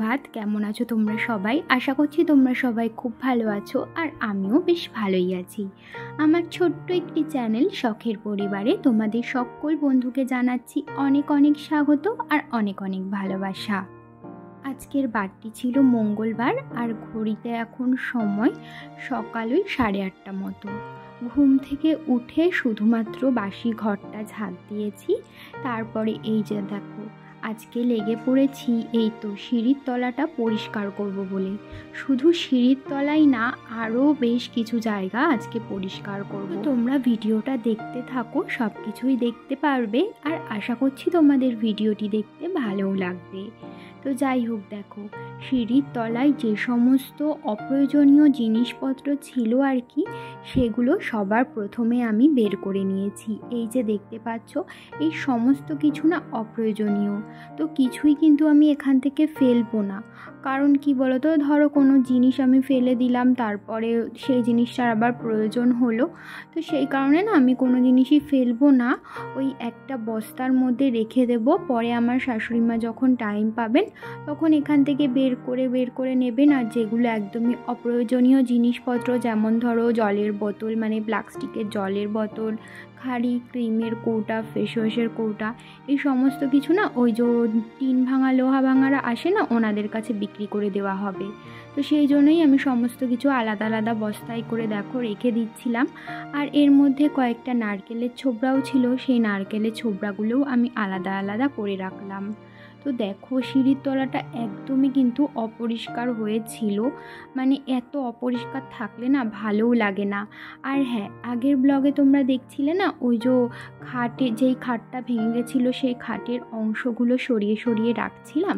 সুপ্রভাত। কেমন আছো তোমরা সবাই? আশা করছি তোমরা সবাই খুব ভালো আছো, আর আমিও বেশ ভালোই আছি। আমার ছোট্ট একটি চ্যানেল শখের পরিবারে তোমাদের সকল বন্ধুকে জানাচ্ছি অনেক অনেক স্বাগত আর অনেক অনেক ভালোবাসা। আজকের বারটি ছিল মঙ্গলবার, আর ঘড়িতে এখন সময় সকাল 8:30 মতো। ঘুম থেকে উঠে শুধুমাত্র বাসি ঘরটা ঝাঁট দিয়েছি। তারপরে এই যে দেখো, আজকে লেগে পড়েছি এই তো সিঁড়ির তলাটা পরিষ্কার করব বলে। শুধু সিঁড়ির তলাই না, আরও বেশ কিছু জায়গা আজকে পরিষ্কার করব। তোমরা ভিডিওটা দেখতে থাকো, সব কিছুই দেখতে পারবে, আর আশা করছি তোমাদের ভিডিওটি দেখতে ভালোও লাগবে। তো যাই হোক, দেখো সিঁড়ির তলায় যে সমস্ত অপ্রয়োজনীয় জিনিসপত্র ছিল আর কি, সেগুলো সবার প্রথমে আমি বের করে নিয়েছি। এই যে দেখতে পাচ্ছ, এই সমস্ত কিছু না অপ্রয়োজনীয়, তো কিছুই কিন্তু আমি এখান থেকে ফেলবো না। কারণ কি বলতো, ধরো কোনো জিনিস আমি ফেলে দিলাম, তারপরে সেই জিনিসটার আবার প্রয়োজন হলো, তো সেই কারণে না আমি কোনো জিনিসই ফেলবো না। ওই একটা বস্তার মধ্যে রেখে দেবো, পরে আমার শাশুড়ি মা যখন টাইম পাবেন তখন এখান থেকে বের করে নেবেন। আর যেগুলো একদমই অপ্রয়োজনীয় জিনিসপত্র, যেমন ধরো জলের বোতল, মানে প্লাস্টিকের জলের বোতল, খাড়ি, ক্রিমের কৌটা, ফেস ওয়াশের কৌটা, এই সমস্ত কিছু না ওই যে টিন ভাঙা লোহা ভাঙারা আসে না, ওনাদের কাছে বিক্রি করে দেওয়া হবে। তো সেই জন্যই আমি সমস্ত কিছু আলাদা আলাদা বস্তায় করে দেখো রেখে দিচ্ছিলাম। আর এর মধ্যে কয়েকটা নারকেলের ছোবড়াও ছিল, সেই নারকেলের ছোবড়াগুলোও আমি আলাদা আলাদা করে রাখলাম। তো দেখো সিঁড়ির তলাটা একদমই কিন্তু অপরিষ্কার হয়েছিল, মানে এত অপরিষ্কার থাকলে না ভালোও লাগে না। আর হ্যাঁ, আগের ব্লগে তোমরা দেখছিলে না, ওই যে যেই খাটটা ভেঙে গেছিলো সেই খাটের অংশগুলো সরিয়ে সরিয়ে রাখছিলাম।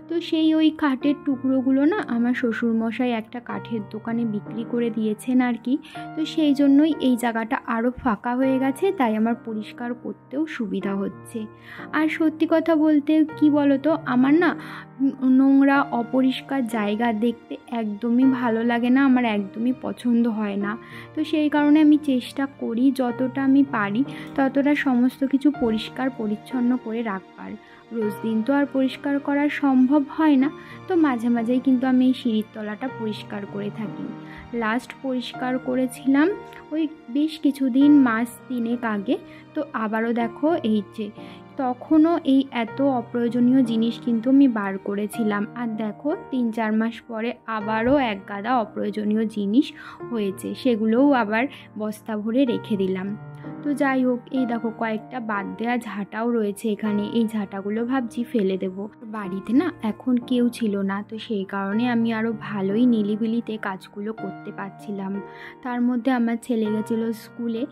তো সেই ওই কাঠের টুকরোগুলো না আমার শ্বশুরমশাই একটা কাঠের দোকানে বিক্রি করে দিয়েছেন আর কি। তো সেই জন্যই এই জায়গাটা আরও ফাঁকা হয়ে গেছে, তাই আমার পরিষ্কার করতেও সুবিধা হচ্ছে। আর সত্যি কথা বলতে কি বলতো, আমার না নোংরা অপরিষ্কার জায়গা দেখতে একদমই ভালো লাগে না, আমার একদমই পছন্দ হয় না। তো সেই কারণে আমি চেষ্টা করি যতটা আমি পারি ততটা সমস্ত কিছু পরিষ্কার পরিচ্ছন্ন করে রাখবার। রোজ দিন তো আর পরিষ্কার করা সম্ভব হয় না, তো মাঝে মাঝেই কিন্তু আমি এই সিঁড়ির তলাটা পরিষ্কার করে থাকি। লাস্ট পরিষ্কার করেছিলাম ওই বেশ কিছুদিন, মাস 3 আগে। তো আবারও দেখো এই যে তখনও এই এত অপ্রয়োজনীয় জিনিস কিন্তু আমি বার করেছিলাম, আর দেখো 3-4 মাস পরে আবারও এক গাদা অপ্রয়োজনীয় জিনিস হয়েছে, সেগুলোও আবার বস্তা ভরে রেখে দিলাম। তো যাই হোক, এই দেখো কয়েকটা বাদ দেওয়া ঝাঁটাও রয়েছে এখানে, এই ঝাঁটাগুলো ভাবছি ফেলে দেব। বাড়িতে না এখন কেউ ছিল না, তো সেই কারণে আমি আরও ভালোই নিলিবিলিতে কাজগুলো করতে পারছিলাম। তার মধ্যে আমার ছেলে গেছিলো স্কুলে,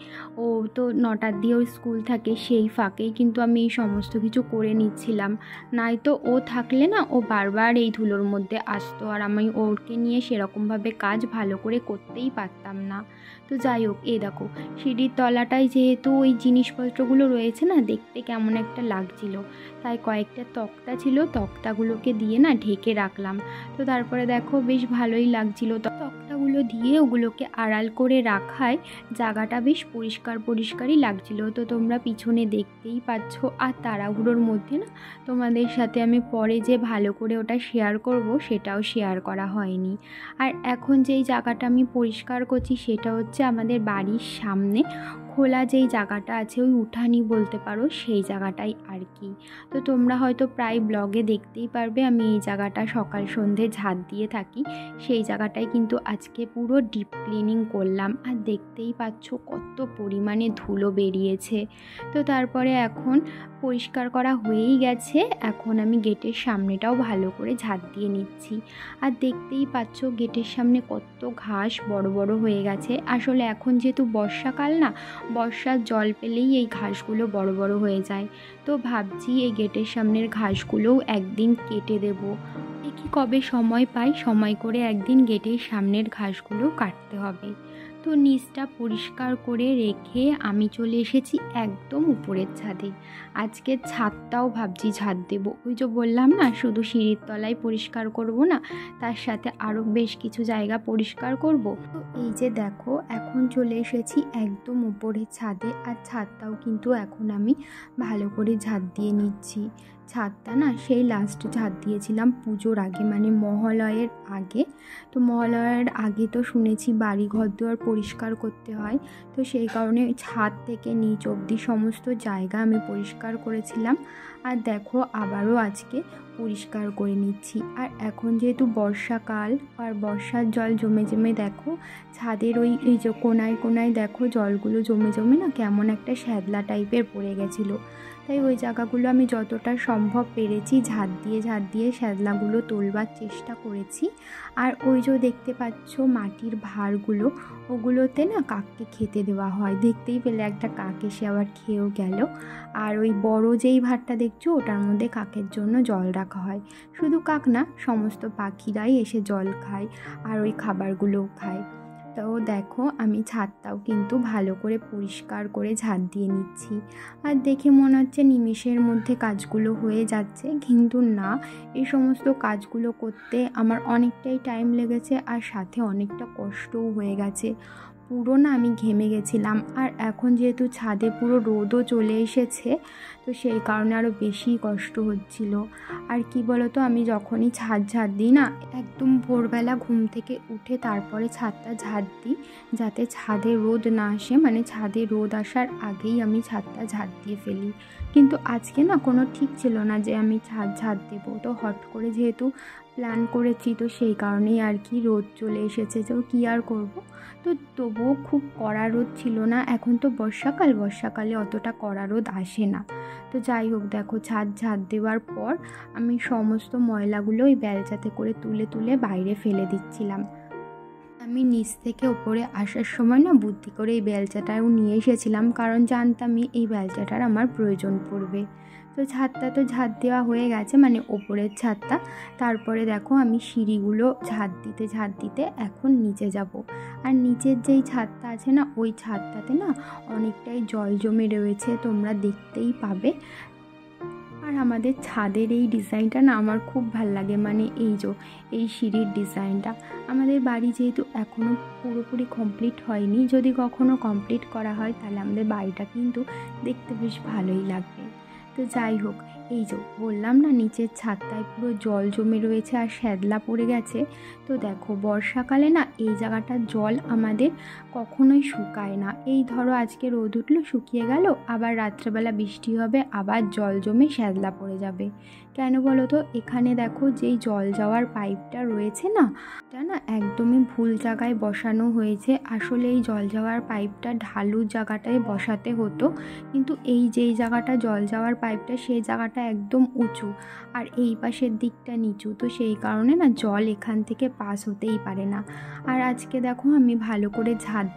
ও তো 9টার দিয়ে ওর স্কুল থাকে, সেই ফাঁকেই কিন্তু আমি এই সমস্ত কিছু করে নিচ্ছিলাম। নয়তো ও থাকলে না ও বারবার এই ধুলোর মধ্যে আসতো, আর আমি ওকে নিয়ে সেরকমভাবে কাজ ভালো করে করতেই পারতাম না। তো যাই হোক, এই দেখো সিঁড়ির তলাটায় যেহেতু ওই জিনিসপত্রগুলো রয়েছে না, দেখতে কেমন একটা লাগছিল, তাই কয়েকটা তক্তা ছিল, তক্তাগুলোকে দিয়ে না ঢেকে রাখলাম। তো তারপরে দেখো বেশ ভালোই লাগছিল, তক্তাগুলো দিয়ে ওগুলোকে আড়াল করে রাখায় জায়গাটা বেশ পরিষ্কারই লাগছিল। তো তোমরা পিছনে দেখতেই পাচ্ছ। আর তাড়াহুড়োর মধ্যে না তোমাদের সাথে আমি পরে যে ভালো করে ওটা শেয়ার করব সেটাও শেয়ার করা হয়নি। আর এখন যেই জায়গাটা আমি পরিষ্কার করছি সেটা হচ্ছে আমাদের বাড়ির সামনে খোলা যেই জায়গাটা আছে, ওই উঠানি বলতে পারো, সেই জায়গাটাই আর কি। তো তোমরা হয়তো প্রায় ব্লগে দেখতেই পারবে আমি এই জায়গাটা সকাল সন্ধে ঝাঁট দিয়ে থাকি। সেই জায়গাটায় কিন্তু আজকে পুরো ডিপ ক্লিনিং করলাম, আর দেখতেই পাচ্ছ কত পরিমাণে ধুলো বেরিয়েছে। তো তারপরে এখন পরিষ্কার করা হয়েই গেছে, এখন আমি গেটের সামনেটাও ভালো করে ঝাঁট দিয়ে নিচ্ছি। আর দেখতেই পাচ্ছ গেটের সামনে কত ঘাস বড় বড় হয়ে গেছে। আসলে এখন যেহেতু বর্ষাকাল না, বর্ষার জল পেলেই এই ঘাসগুলো বড় বড় হয়ে যায়। তো ভাবছি এই গেটের সামনের ঘাসগুলোও একদিন কেটে দেবো। দেখি কবে সময় পাই, সময় করে একদিন গেটের সামনের ঘাসগুলো কাটতে হবে। তো নিচটা পরিষ্কার করে রেখে আমি চলে এসেছি একদম উপরের ছাদে। আজকে ছাদটাও ভাবছি ঝাঁট দেবো। ওই যে বললাম না, শুধু সিঁড়ির তলায় পরিষ্কার করব না, তার সাথে আরও বেশ কিছু জায়গা পরিষ্কার করব। তো এই যে দেখো এখন চলে এসেছি একদম উপরের ছাদে, আর ছাদটাও কিন্তু এখন আমি ভালো করে ঝাঁট দিয়ে নিচ্ছি। ছাদটা না সেই লাস্ট ঝাঁট দিয়েছিলাম পুজোর আগে, মানে মহালয়ের আগে। তো মহালয়ার আগে তো শুনেছি বাড়ি ঘরদুয়ার পরিষ্কার করতে হয়, তো সেই কারণে ছাদ থেকে নিচ অবধি সমস্ত জায়গা আমি পরিষ্কার করেছিলাম। আর দেখো আবারও আজকে পরিষ্কার করে নিচ্ছি। আর এখন যেহেতু বর্ষাকাল, আর বর্ষার জল জমে জমে দেখো ছাদের এই যে কোনায় কোনায় দেখো জলগুলো জমে জমে না কেমন একটা শ্যাদলা টাইপের পড়ে গেছিলো। তাই ওই জায়গাগুলো আমি যতটা সম্ভব পেরেছি ঝাঁট দিয়ে শ্যাদলাগুলো তোলবার চেষ্টা করেছি। আর ওই যে দেখতে পাচ্ছ মাটির ভাঁড়গুলো, ওগুলোতে না কাককে খেতে দেওয়া হয়। দেখতেই পেলে একটা কাক এসে আবার খেয়েও গেল। আর ওই বড় যেই ভাঁড়টা দেখছো ওটার মধ্যে কাকের জন্য জল রাখা হয়। শুধু কাক না, সমস্ত পাখিরাই এসে জল খায় আর ওই খাবারগুলোও খায়। তো দেখো আমি ছাদটাও কিন্তু ভালো করে পরিষ্কার করে ঝাঁট দিয়ে নিচ্ছি। আর দেখে মনে হচ্ছে নিমেষের মধ্যে কাজগুলো হয়ে যাচ্ছে, কিন্তু না, এই সমস্ত কাজগুলো করতে আমার অনেকটাই টাইম লেগেছে আর সাথে অনেকটা কষ্টও হয়ে গেছে। পুরো না আমি ঘেমে গেছিলাম। আর এখন যেহেতু ছাদে পুরো রোদও চলে এসেছে, তো সেই কারণে আরও বেশি কষ্ট হচ্ছিল। আর কি বলতো, আমি যখনই ছাদ ঝাঁট দিই না, একদম ভোরবেলা ঘুম থেকে উঠে তারপরে ছাদটা ঝাঁট দিই, যাতে ছাদে রোদ না আসে, মানে ছাদে রোদ আসার আগেই আমি ছাদটা ঝাঁট দিয়ে ফেলি। কিন্তু আজকে না কোনো ঠিক ছিল না যে আমি ছাদ ঝাঁট দেবো, তো হট করে যেহেতু প্ল্যান করেছি, তো সেই কারণেই আর কি রোদ চলে এসেছে, তো কী আর করব। তো তবুও খুব কড়া রোদ ছিল না। এখন তো বর্ষাকালে অতটা কড়া রোদ আসে না। তো যাই হোক, দেখো ছাদ ঝাঁট দেওয়ার পর আমি সমস্ত ময়লাগুলো ওই বেলচাতে করে তুলে তুলে বাইরে ফেলে দিচ্ছিলাম। আমি নিচ থেকে ওপরে আসার সময় না বুদ্ধি করে এই বেলচাটাও নিয়ে এসেছিলাম, কারণ জানতামই এই বেলচাটার আমার প্রয়োজন পড়বে। তো ছাদটা তো ঝাঁট দেওয়া হয়ে গেছে, মানে ওপরের ছাদটা। তারপরে দেখো আমি সিঁড়িগুলো ঝাঁট দিতে এখন নিচে যাব। আর নিচের যেই ছাদটা আছে না, ওই ছাদটাতে না অনেকটাই জল জমে রয়েছে, তোমরা দেখতেই পাবে। আর আমাদের ছাদের এই ডিজাইনটা না আমার খুব ভাল লাগে, মানে এই সিঁড়ির ডিজাইনটা। আমাদের বাড়ি যেহেতু এখনও পুরোপুরি কমপ্লিট হয়নি, যদি কখনো কমপ্লিট করা হয় তাহলে আমাদের বাড়িটা কিন্তু দেখতে বেশ ভালোই লাগবে। তো যাই হোক, বললাম না নিচের ছাদটায় পুরো জল জমে রয়েছে আর শ্যাদলা পড়ে গেছে। তো দেখো বর্ষাকালে না এই জায়গাটার জল আমাদের কখনোই শুকায় না। এই ধরো আজকে রোদ উঠলো, শুকিয়ে গেল, আবার রাত্রেবেলা বৃষ্টি হবে, আবার জল জমে শ্যাদলা পড়ে যাবে। কেন বলো তো, এখানে দেখো যেই জল যাওয়ার পাইপটা রয়েছে না, এটা না একদমই ভুল জায়গায় বসানো হয়েছে। আসলে এই জল যাওয়ার পাইপটা ঢালু জায়গাটায় বসাতে হতো, কিন্তু যেই জায়গাটা জল যাওয়ার পাইপটা সেই জায়গাটা একদম উঁচু আর এই পাশের দিকটা নিচু, তো সেই কারণে না জল এখান থেকে পাস হতেই পারে না। আর আজকে দেখো আমি ভালো করে ঝাঁট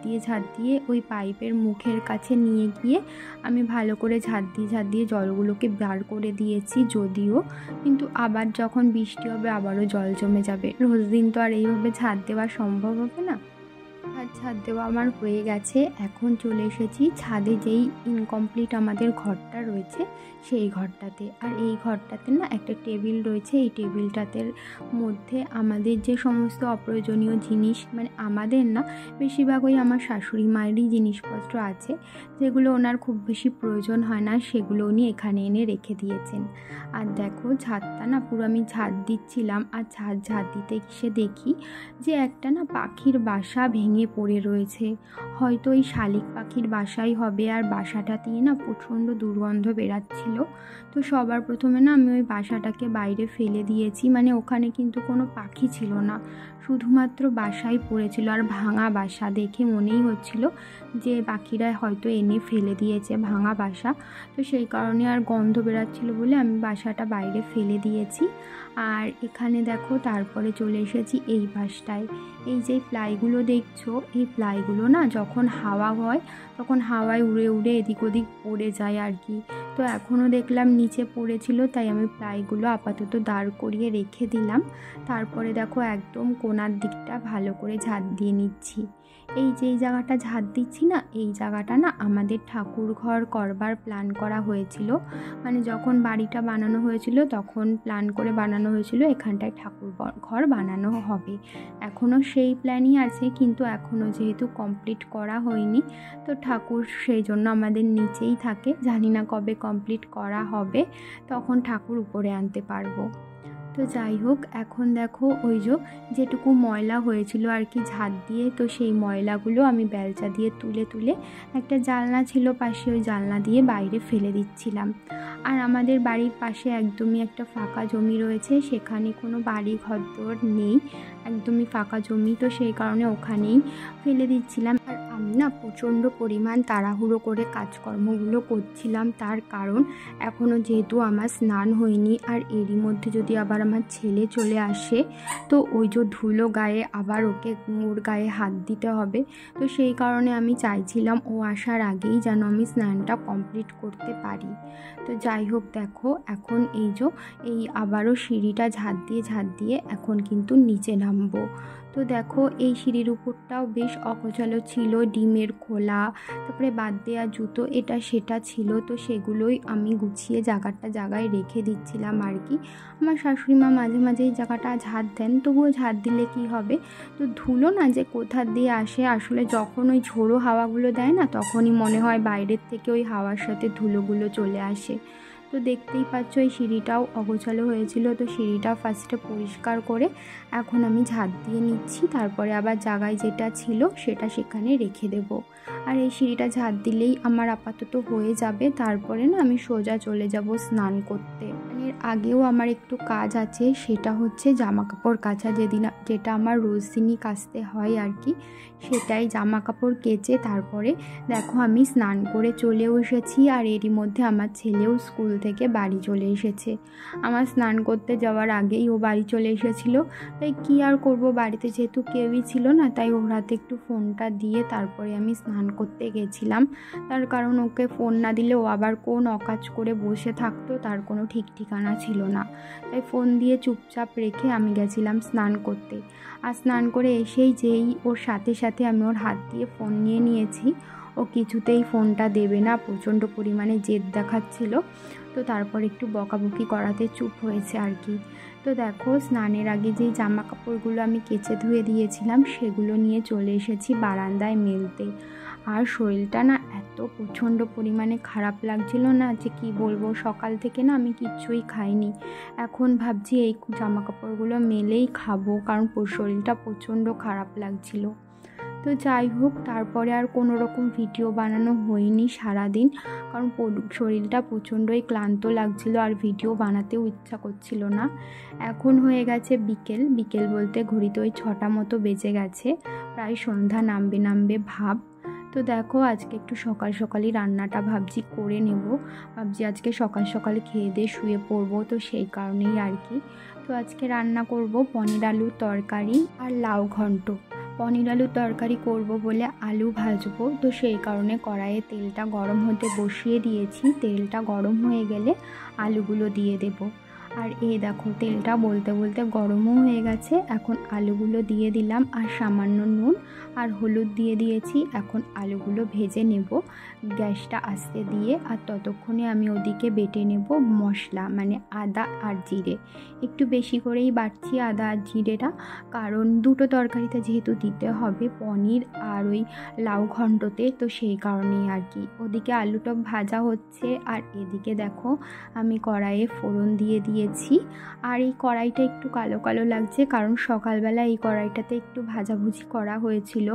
দিয়ে ওই পাইপের মুখের কাছে নিয়ে গিয়ে আমি ভালো করে ঝাঁট দিয়ে জলগুলোকে বার করে দিয়েছি। যদিও কিন্তু আবার যখন বৃষ্টি হবে আবারও জল জমে যাবে, রোজ দিন তো আর এইভাবে ঝাঁট দেওয়া সম্ভব হবে না। আর ছাদ দেওয়া আমার হয়ে গেছে। এখন চলে এসেছি ছাদে যেই ইনকমপ্লিট আমাদের ঘরটা রয়েছে সেই ঘরটাতে। আর এই ঘরটাতে না একটা টেবিল রয়েছে, এই টেবিলটাতে মধ্যে আমাদের যে সমস্ত অপ্রয়োজনীয় জিনিস, মানে আমাদের না, বেশিরভাগ ওই আমার শাশুড়ি মায়েরই জিনিসপত্র আছে, যেগুলো ওনার খুব বেশি প্রয়োজন হয় না, সেগুলো উনি এখানে এনে রেখে দিয়েছেন। আর দেখো ছাদটা না পুরো আমি ঝাঁট দিচ্ছিলাম, আর ঝাঁট দিতে এসে দেখি যে একটা না পাখির বাসা ভেঙে পড়ে রয়েছে। হয়তো এই শালিক পাখির বাসাই হবে। আর বাসাটা দিয়ে না প্রচণ্ড দুর্গন্ধ বেরাচ্ছিল। তো সবার প্রথমে না আমি ওই বাসাটাকে বাইরে ফেলে দিয়েছি, মানে ওখানে কিন্তু কোনো পাখি ছিল না, শুধুমাত্র বাসাই পড়েছিল। আর ভাঙা বাসা দেখে মনেই হচ্ছিল যে পাখিরা হয়তো এনে ফেলে দিয়েছে ভাঙা বাসা। তো সেই কারণে আর গন্ধ বেরাচ্ছিল বলে আমি বাসাটা বাইরে ফেলে দিয়েছি। আর এখানে দেখো তারপরে চলে এসেছি এই পাশটায়। এই যে প্লাইগুলো দেখছো, এই প্লাইগুলো না যখন হাওয়া হয় তখন হাওয়ায় উড়ে উড়ে এদিক ওদিক পড়ে যায় আর কি। তো এখনও দেখলাম নিচে পড়েছিল, তাই আমি প্লাইগুলো আপাতত দাঁড় করিয়ে রেখে দিলাম। তারপরে দেখো একদম কোণার দিকটা ভালো করে ঝাঁট দিয়ে নিচ্ছি। এই যে জায়গাটা ঝাড় দিচ্ছি না, এই জায়গাটা না আমাদের ঠাকুর ঘর করবার প্ল্যান করা হয়েছিল। মানে যখন বাড়িটা বানানো হয়েছিল তখন প্ল্যান করে বানানো হয়েছিল এখানটায় ঠাকুর ঘর বানানো হবে। এখনও সেই প্ল্যানই আছে, কিন্তু এখনও যেহেতু কমপ্লিট করা হয়নি, তো ঠাকুর সেই জন্য আমাদের নিচেই থাকে। জানি না কবে কমপ্লিট করা হবে, তখন ঠাকুর উপরে আনতে পারবো। তো যাই হোক, এখন দেখো ওই যেটুকু ময়লা হয়েছিল আর কি ঝাড় দিয়ে, তো সেই ময়লাগুলো আমি বেলচা দিয়ে তুলে তুলে একটা জানলা ছিল পাশে, ওই জানলা দিয়ে বাইরে ফেলে দিচ্ছিলাম। আর আমাদের বাড়ির পাশে একদমই একটা ফাঁকা জমি রয়েছে, সেখানে কোনো বাড়ি ঘরদোর নেই, একদমই ফাঁকা জমি, তো সেই কারণে ওখানেই ফেলে দিচ্ছিলাম। আর আমি না প্রচণ্ড পরিমাণ তাড়াহুড়ো করে কাজকর্মগুলো করছিলাম, তার কারণ এখনও যেহেতু আমার স্নান হয়নি, আর এরই মধ্যে যদি আবার আমার ছেলে চলে আসে তো ওই ধুলো গায়ে আবার ওর গায়ে হাত দিতে হবে। তো সেই কারণে আমি চাইছিলাম ও আসার আগেই যেন আমি স্নানটা কমপ্লিট করতে পারি। তো যাই হোক, দেখো এখন এই আবারও সিঁড়িটা ঝাড় দিয়ে এখন কিন্তু নিচে নামবো। তো দেখো এই সিঁড়ির উপরটাও বেশ অগোছালো ছিল, ডিমের খোলা, তারপরে বাদ দেওয়া জুতো এটা সেটা ছিল, তো সেগুলোই আমি গুছিয়ে জায়গায় রেখে দিচ্ছিলাম আর কি। আমার শাশুড়ি মা মাঝে মাঝে এই জায়গাটা ঝাড় দেন, তবুও ঝাড় দিলে কি হবে, তো ধুলো না যে কোথা দিয়ে আসে, আসলে যখন ওই ঝোড়ো হাওয়াগুলো দেয় না, তখনই মনে হয় বাইরের থেকে ওই হাওয়ার সাথে ধুলোগুলো চলে আসে। তো দেখতেই পাচ্ছ এই সিঁড়িটাও অগোছালো হয়েছিল, তো সিঁড়িটা ফার্স্টে পরিষ্কার করে এখন আমি ঝাড় দিয়ে নিচ্ছি, তারপরে আবার জায়গায় যেটা ছিল সেটা সেখানে রেখে দেব। আর এই সিঁড়িটা ঝাড় দিলেই আমার আপাতত হয়ে যাবে, তারপরে না আমি সোজা চলে যাব স্নান করতে। এর আগেও আমার একটু কাজ আছে, সেটা হচ্ছে জামা কাপড় কাচা, যেটা আমার রোজ দিনই কাচতে হয় আর কি, সেটাই জামা কাপড় কেচে তারপরে দেখো আমি স্নান করে চলেও এসেছি। আর এরই মধ্যে আমার ছেলেও স্কুল থেকে বাড়ি চলে এসেছে। আমার স্নান করতে যাওয়ার আগেই ও বাড়ি চলে এসেছিলো, তাই কি আর করব, বাড়িতে যেহেতু কেউই ছিল না, তাই ওর হাতে একটু ফোনটা দিয়ে তারপরে আমি স্নান করতে গেছিলাম। তার কারণ ওকে ফোন না দিলে ও আবার কোন অকাজ করে বসে থাকতো, তার কোনো ঠিক ঠিকানা ছিল না, তাই ফোন দিয়ে চুপচাপ রেখে আমি গেছিলাম স্নান করতে। আর স্নান করে এসেই যেই ওর সাথে সাথে আমি ওর হাত দিয়ে ফোন নিয়ে নিয়েছি, ও কিছুতেই ফোনটা দেবে না, প্রচণ্ড পরিমাণে জেদ দেখাচ্ছিল। তো তারপর একটু বকাবকি করাতে চুপ হয়েছে আর কি। তো দেখো স্নানের আগে যেই জামা কাপড়গুলো আমি কেচে ধুয়ে দিয়েছিলাম সেগুলো নিয়ে চলে এসেছি বারান্দায় মেলতে। আর শরীরটা না এত প্রচণ্ড পরিমাণে খারাপ লাগছিল না যে কি বলবো, সকাল থেকে না আমি কিচ্ছুই খাইনি। এখন ভাবছি এই জামা কাপড়গুলো মেলেই খাবো, কারণ শরীরটা প্রচণ্ড খারাপ লাগছিল। তো যাই হোক, তারপরে আর কোনো রকম ভিডিও বানানো হয়নি সারাদিন, কারণ শরীরটা প্রচণ্ডই ক্লান্ত লাগছিল আর ভিডিও বানাতেও ইচ্ছা করছিল না। এখন হয়ে গেছে বিকেল বলতে ঘড়িতে ওই 6টা মতো বেজে গেছে, প্রায় সন্ধ্যা নামবে ভাব। তো দেখো আজকে একটু সকালই রান্নাটা ভাবছি করে নেব, ভাবছি আজকে সকালে খেয়ে দিয়ে শুয়ে পড়বো, তো সেই কারণেই আর কি। তো আজকে রান্না করব পনির আলুর তরকারি আর লাউ ঘন্ট। পনির আলুর তরকারি করব বলে আলু ভাজবো, তো সেই কারণে কড়াইয়ে তেলটা গরম হতে বসিয়ে দিয়েছি। তেলটা গরম হয়ে গেলে আলুগুলো দিয়ে দেব। আর এই দেখো তেলটা বলতে গরমও হয়ে গেছে, এখন আলুগুলো দিয়ে দিলাম আর সামান্য নুন আর হলুদ দিয়ে দিয়েছি। এখন আলুগুলো ভেজে নেব গ্যাসটা আস্তে দিয়ে, আর ততক্ষণে আমি ওদিকে বেটে নেব মশলা, মানে আদা আর জিরে। একটু বেশি করেই বাটছি আদা আর জিরেটা, কারণ দুটো তরকারিতে যেহেতু দিতে হবে, পনির আর ওই লাউ ঘন্টতে, তো সেই কারণেই আর কি। ওদিকে আলুটা ভাজা হচ্ছে আর এদিকে দেখো আমি কড়াইয়ে ফোড়ন দিয়ে দিয়েছি। আর এই কড়াইটা একটু কালো লাগছে, কারণ সকালবেলা এই কড়াইটাতে একটু ভাজাভুজি করা হয়েছিল,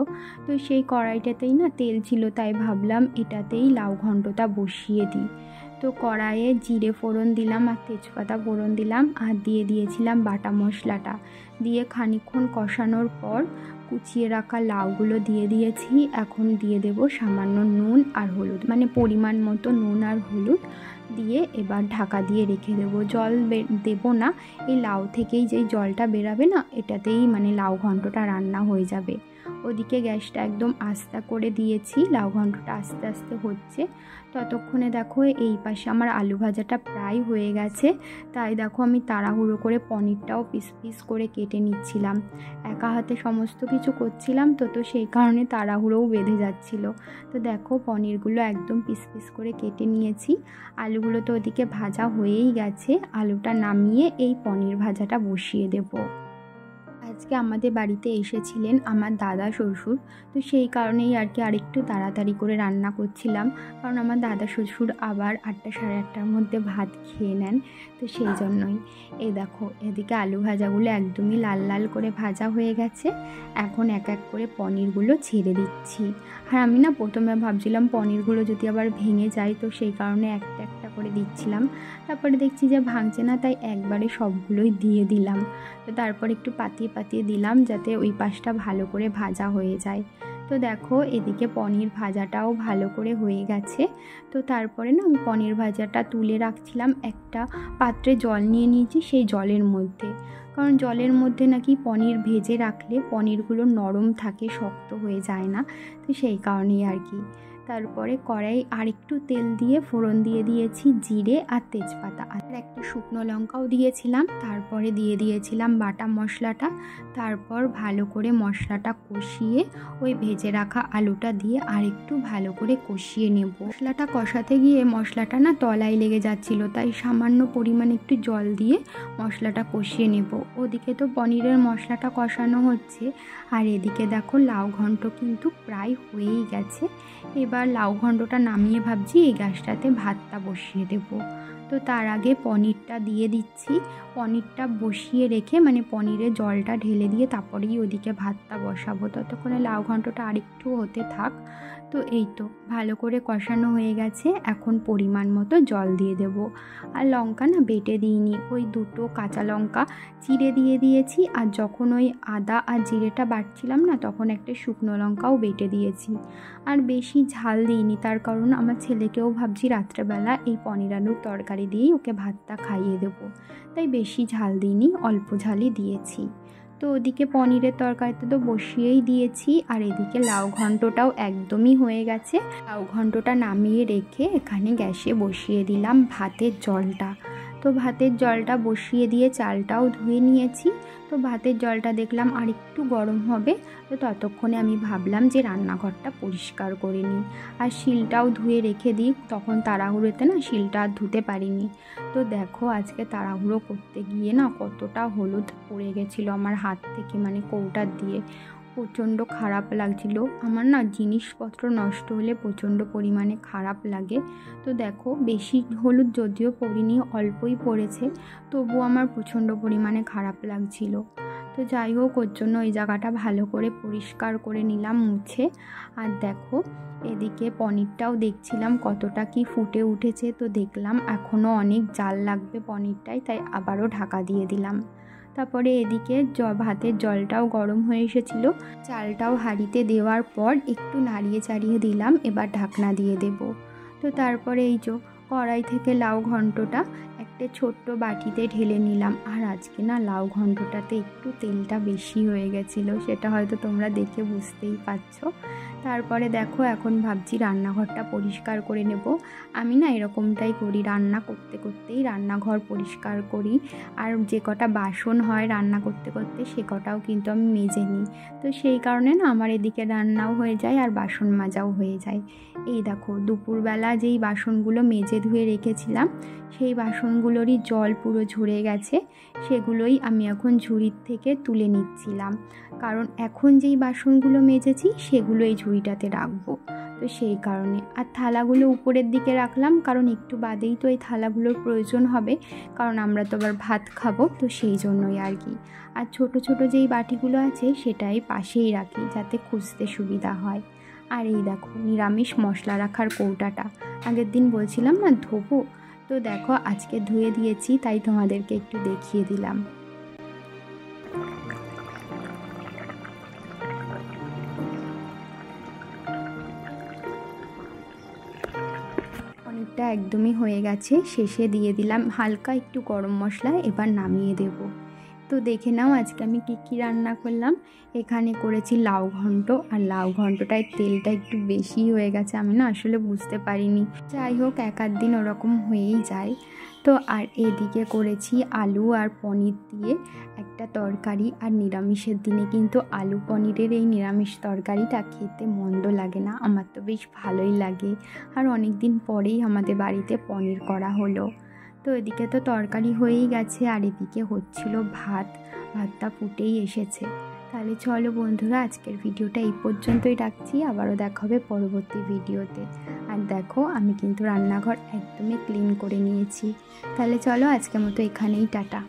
তো সেই কড়াইটাতেই না তেল ছিল, তাই ভাবলাম এটাতেই লাউ ঘন্টটা বসিয়ে দিই। তো কড়াইয়ে জিরে ফোড়ন দিলাম আর তেজপাতা ফোড়ন দিলাম, আর দিয়ে দিয়েছিলাম বাটা মশলাটা, দিয়ে খানিকক্ষণ কষানোর পর কুচিয়ে রাখা লাউগুলো দিয়ে দিয়েছি। এখন দিয়ে দেব সামান্য নুন আর হলুদ, মানে পরিমাণ মতো নুন আর হলুদ দিয়ে এবার ঢাকা দিয়ে রেখে দেবো। জল দেব না, এই লাউ থেকেই যেই জলটা বেরাবে না, এটাতেই মানে লাউ ঘন্টটা রান্না হয়ে যাবে। ওদিকে গ্যাসটা একদম আস্তে করে দিয়েছি, লাউ ঘন্টটা আস্তে আস্তে হচ্ছে। ততক্ষণে দেখো এই পাশে আমার আলু ভাজাটা প্রায় হয়ে গেছে। তাই দেখো আমি তাড়াহুড়ো করে পনিরটাও পিস পিস করে কেটে নিচ্ছিলাম। একা হাতে সমস্ত কিছু করছিলাম তো সেই কারণে তাড়াহুড়োও বেঁধে যাচ্ছিল। তো দেখো পনিরগুলো একদম পিস পিস করে কেটে নিয়েছি। আলুগুলো তো ওদিকে ভাজা হয়েই গেছে, আলুটা নামিয়ে এই পনির ভাজাটা বসিয়ে দেব। আজকে আমাদের বাড়িতে এসেছিলেন আমার দাদা শ্বশুর, তো সেই কারণেই আর কি আরেকটু তাড়াতাড়ি করে রান্না করছিলাম, কারণ আমার দাদা শ্বশুর আবার 8টা সাড়ে 8টার মধ্যে ভাত খেয়ে নেন, তো সেই জন্যই। এই দেখো এদিকে আলু ভাজাগুলো একদমই লাল লাল করে ভাজা হয়ে গেছে। এখন এক এক করে পনিরগুলো ছেড়ে দিচ্ছি। আর আমি না প্রথমে ভাবছিলাম পনিরগুলো যদি আবার ভেঙে যায়, তো সেই কারণে একটা একটা করে দিচ্ছিলাম। তারপরে দেখছি যে ভাঙছে না, তাই একবারে সবগুলোই দিয়ে দিলাম। তো তারপর একটু পাতিয়ে পাতিয়ে দিলাম যাতে ওই পাশটা ভালো করে ভাজা হয়ে যায়। তো দেখো এদিকে পনির ভাজাটাও ভালো করে হয়ে গেছে। তো তারপরে না আমি পনির ভাজাটা তুলে রাখছিলাম, একটা পাত্রে জল নিয়ে নিয়েছি সেই জলের মধ্যে, কারণ জলের মধ্যে নাকি পনির ভেজে রাখলে পনিরগুলো নরম থাকে, শক্ত হয়ে যায় না, তো সেই কারণেই আর কি। তারপরে কড়াই আর একটু তেল দিয়ে ফোড়ন দিয়ে দিয়েছি জিরে আর তেজপাতা, আর একটা শুকনো লঙ্কাও দিয়েছিলাম। তারপরে দিয়ে দিয়েছিলাম বাটা মশলাটা। তারপর ভালো করে মশলাটা কষিয়ে ওই ভেজে রাখা আলুটা দিয়ে আর একটু ভালো করে কষিয়ে নেব। মশলাটা কষাতে গিয়ে মশলাটা না তলায় লেগে যাচ্ছিল, তাই সামান্য পরিমাণে একটু জল দিয়ে মশলাটা কষিয়ে নেব। ওদিকে তো পনিরের মশলাটা কষানো হচ্ছে, আর এদিকে দেখো লাউ ঘন্ট কিন্তু প্রায় হয়েই গেছে। এবার লাউ ঘন্টটা নামিয়ে ভাবছি এই গ্যাসটাতে ভাতটা বসিয়ে দেব। তো তার আগে পনিরটা দিয়ে দিচ্ছি। পনিরটা বসিয়ে রেখে মানে পনিরের জলটা ঢেলে দিয়ে তারপরেই ওদিকে ভাতটা বসাবো। ততক্ষণে লাউ ঘন্টটা আরেকটু হতে থাক। তো এই তো ভালো করে কষানো হয়ে গেছে, এখন পরিমাণ মতো জল দিয়ে দেব। আর লঙ্কা না বেটে দিইনি, ওই 2টো কাঁচা লঙ্কা চিড়ে দিয়ে দিয়েছি। আর যখন ওই আদা আর জিরেটা বাটছিলাম না, তখন একটা শুকনো লঙ্কাও বেটে দিয়েছি। আর বেশি ঝাল দিইনি, তার কারণ আমার ছেলেকেও ভাবছি রাত্রেবেলা এই পনির আলুর তরকারি দিয়েই ওকে ভাতটা খাইয়ে দেবো, তাই বেশি ঝাল দিইনি, অল্প ঝালই দিয়েছি। তো ওদিকে পনিরের তরকারিতে তো বসিয়েই দিয়েছি, আর এদিকে লাউ ঘন্টটাও একদমই হয়ে গেছে। লাউ ঘন্টটা নামিয়ে রেখে এখানে গ্যাসে বসিয়ে দিলাম ভাতের জলটা। তো ভাতের জলটা বসিয়ে দিয়ে চালটাও ধুয়ে নিয়েছি। তো ভাতের জলটা দেখলাম আর একটু গরম হবে, তো ততক্ষণে আমি ভাবলাম যে রান্নাঘরটা পরিষ্কার করে নিই আর শিলটাও ধুয়ে রেখে দিই। তখন তাড়াহুড়োতে না শিলটা আর ধুতে পারিনি। তো দেখো আজকে তাড়াহুড়ো করতে গিয়ে না কতটা হলুদ পড়ে গেছিলো আমার হাত থেকে, মানে কৌটার দিয়ে। প্রচণ্ড খারাপ লাগছিল আমার, না জিনিসপত্র নষ্ট হলে প্রচণ্ড পরিমাণে খারাপ লাগে। তো দেখো বেশি হলুদ যদিও পড়িনি, অল্পই পড়েছে, তবু আমার প্রচণ্ড পরিমাণে খারাপ লাগছিল। তো যাই হোক ওর জন্য ওই জায়গাটা ভালো করে পরিষ্কার করে নিলাম মুছে। আর দেখো এদিকে পনিরটাও দেখছিলাম কতটা কি ফুটে উঠেছে, তো দেখলাম এখনও অনেক জাল লাগবে পনিরটায়, তাই আবারও ঢাকা দিয়ে দিলাম। তারপরে এদিকে ভাতের জলটাও গরম হয়ে এসেছিল, চালটাও হাঁড়িতে দেওয়ার পর একটু নাড়িয়ে চাড়িয়ে দিলাম, এবার ঢাকনা দিয়ে দেব। তো তারপরে এই যে কড়াই থেকে লাউ ঘন্টটা একটা ছোট্ট বাটিতে ঢেলে নিলাম। আর আজকে না লাউ ঘন্টটাতে একটু তেলটা বেশি হয়ে গেছিলো, সেটা হয়তো তোমরা দেখে বুঝতেই পারছো। তারপরে দেখো এখন ভাবছি রান্নাঘরটা পরিষ্কার করে নেব। আমি না এরকমটাই করি, রান্না করতে করতেই রান্নাঘর পরিষ্কার করি। আর যে কটা বাসন হয় রান্না করতে করতে সে কটাও কিন্তু আমি মেজে নিই। তো সেই কারণে না আমার এদিকে রান্নাও হয়ে যায় আর বাসন মাজাও হয়ে যায়। এই দেখো দুপুরবেলা যেই বাসনগুলো মেজে ধুয়ে রেখেছিলাম সেই বাসনগুলোরই জল পুরো ঝরে গেছে, সেগুলোই আমি এখন ঝুড়ির থেকে তুলে নিচ্ছিলাম, কারণ এখন যেই বাসনগুলো মেজেছি সেগুলো এই ঝুড়িটাতে রাখবো। তো সেই কারণে আর থালাগুলো উপরের দিকে রাখলাম, কারণ একটু বাদেই তো এই থালাগুলোর প্রয়োজন হবে, কারণ আমরা তো আবার ভাত খাবো, তো সেই জন্যই আর কি। আর ছোট ছোট যেই বাটিগুলো আছে সেটাই পাশেই রাখি যাতে খুঁজতে সুবিধা হয়। আর এই দেখো নিরামিষ মশলা রাখার কৌটাটা আগের দিন বলছিলাম না ধোবো, তো দেখো আজকে ধুয়ে দিয়েছি, তাই তোমাদেরকে একটু দেখিয়ে দিলাম। পনিরটা একদমই হয়ে গেছে, শেষে দিয়ে দিলাম হালকা একটু গরম মশলা, এবার নামিয়ে দেব। তো দেখে নাও আজকে আমি কী রান্না করলাম। এখানে করেছি লাউ ঘন্ট, আর লাউ ঘন্টটায় তেলটা একটু বেশি হয়ে গেছে, আমি না আসলে বুঝতে পারিনি। যাই হোক, এক আধ দিন ওরকম হয়েই যায়। তো আর এদিকে করেছি আলু আর পনির দিয়ে একটা তরকারি। আর নিরামিষের দিনে কিন্তু আলু পনিরের এই নিরামিষ তরকারিটা খেতে মন্দ লাগে না, আমার তো বেশ ভালোই লাগে। আর অনেক দিন পরেই আমাদের বাড়িতে পনির করা হলো। তো এদিকে তো তরকারি হয়েই গেছে, আর এদিকে হচ্ছিল ভাতটা ফুটেই এসেছে। তাহলে চলো বন্ধুরা, আজকের ভিডিওটা এই পর্যন্তই রাখছি, আবারও দেখা হবে পরবর্তী ভিডিওতে। আর দেখো, আমি কিন্তু রান্নাঘর একদমই ক্লিন করে নিয়েছি। তাহলে চলো, আজকের মতো এখানেই টাটা।